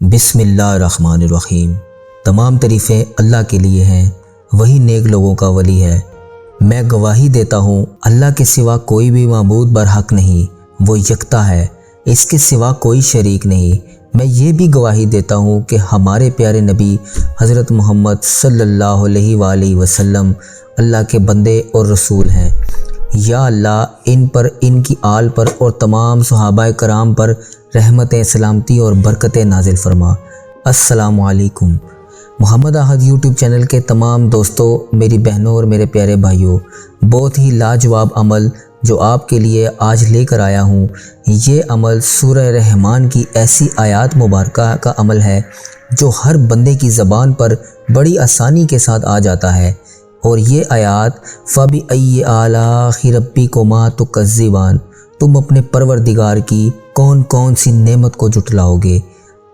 بسم اللہ الرحمن الرحیم۔ تمام تعریفیں اللہ کے لیے ہیں، وہی نیک لوگوں کا ولی ہے۔ میں گواہی دیتا ہوں اللہ کے سوا کوئی بھی معبود برحق نہیں، وہ یکتا ہے، اس کے سوا کوئی شریک نہیں۔ میں یہ بھی گواہی دیتا ہوں کہ ہمارے پیارے نبی حضرت محمد صلی اللہ علیہ وآلہ وسلم اللہ کے بندے اور رسول ہیں۔ یا اللہ ان پر، ان کی آل پر اور تمام صحابہ کرام پر رحمت، سلامتی اور برکت نازل فرما۔ السلام علیکم۔ محمد احد یوٹیوب چینل کے تمام دوستوں، میری بہنوں اور میرے پیارے بھائیوں، بہت ہی لاجواب عمل جو آپ کے لیے آج لے کر آیا ہوں، یہ عمل سورہ رحمان کی ایسی آیات مبارکہ کا عمل ہے جو ہر بندے کی زبان پر بڑی آسانی کے ساتھ آ جاتا ہے۔ اور یہ آیات فَبِأَيِّ آلَاءِ رَبِّكُمَا تُكَذِّبَانِ، تم اپنے پروردگار کی کون کون سی نعمت کو جھٹلاؤ گے۔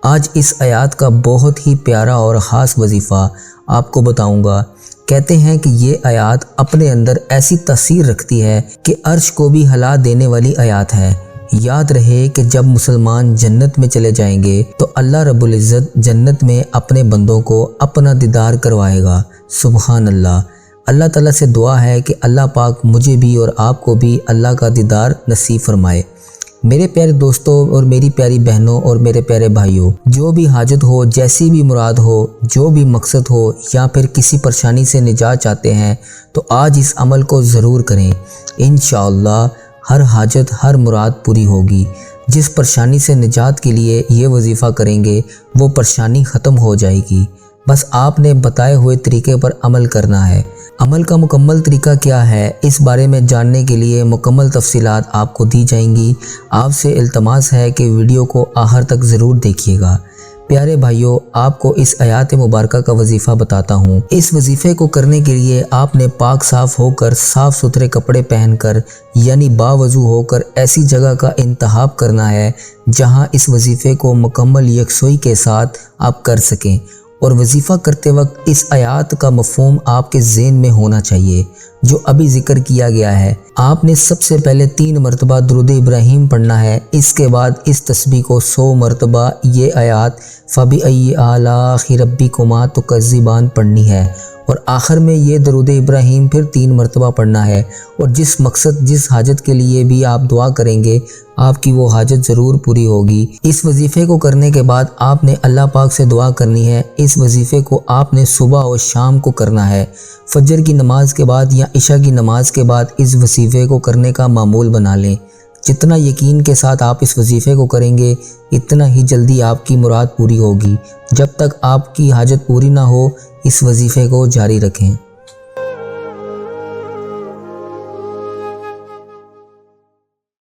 آج اس آیات کا بہت ہی پیارا اور خاص وظیفہ آپ کو بتاؤں گا۔ کہتے ہیں کہ یہ آیات اپنے اندر ایسی تاثیر رکھتی ہے کہ عرش کو بھی ہلا دینے والی آیات ہے۔ یاد رہے کہ جب مسلمان جنت میں چلے جائیں گے تو اللہ رب العزت جنت میں اپنے بندوں کو اپنا دیدار کروائے گا۔ سبحان اللہ۔ اللہ تعالیٰ سے دعا ہے کہ اللہ پاک مجھے بھی اور آپ کو بھی اللہ کا دیدار نصیب فرمائے۔ میرے پیارے دوستوں اور میری پیاری بہنوں اور میرے پیارے بھائیوں، جو بھی حاجت ہو، جیسی بھی مراد ہو، جو بھی مقصد ہو، یا پھر کسی پریشانی سے نجات چاہتے ہیں تو آج اس عمل کو ضرور کریں۔ انشاءاللہ ہر حاجت، ہر مراد پوری ہوگی۔ جس پریشانی سے نجات کے لیے یہ وظیفہ کریں گے وہ پریشانی ختم ہو جائے گی۔ بس آپ نے بتائے ہوئے طریقے پر عمل کرنا ہے۔ عمل کا مکمل طریقہ کیا ہے، اس بارے میں جاننے کے لیے مکمل تفصیلات آپ کو دی جائیں گی۔ آپ سے التماس ہے کہ ویڈیو کو آخر تک ضرور دیکھیے گا۔ پیارے بھائیوں، آپ کو اس آیات مبارکہ کا وظیفہ بتاتا ہوں۔ اس وظیفے کو کرنے کے لیے آپ نے پاک صاف ہو کر، صاف ستھرے کپڑے پہن کر، یعنی باوضو ہو کر ایسی جگہ کا انتخاب کرنا ہے جہاں اس وظیفے کو مکمل یکسوئی کے ساتھ آپ کر سکیں۔ اور وظیفہ کرتے وقت اس آیات کا مفہوم آپ کے ذہن میں ہونا چاہیے جو ابھی ذکر کیا گیا ہے۔ آپ نے سب سے پہلے 3 مرتبہ درود ابراہیم پڑھنا ہے، اس کے بعد اس تسبیح کو 100 مرتبہ یہ آیات فَبِأَيِّ آلَاءِ رَبِّكُمَا تُكَذِّبَانِ پڑھنی ہے، اور آخر میں یہ درود ابراہیم پھر 3 مرتبہ پڑھنا ہے۔ اور جس مقصد، جس حاجت کے لیے بھی آپ دعا کریں گے، آپ کی وہ حاجت ضرور پوری ہوگی۔ اس وظیفے کو کرنے کے بعد آپ نے اللہ پاک سے دعا کرنی ہے۔ اس وظیفے کو آپ نے صبح اور شام کو کرنا ہے۔ فجر کی نماز کے بعد یا عشاء کی نماز کے بعد اس وظیفے کو کرنے کا معمول بنا لیں۔ جتنا یقین کے ساتھ آپ اس وظیفے کو کریں گے، اتنا ہی جلدی آپ کی مراد پوری ہوگی۔ جب تک آپ کی حاجت پوری نہ ہو، اس وظیفے کو جاری رکھیں۔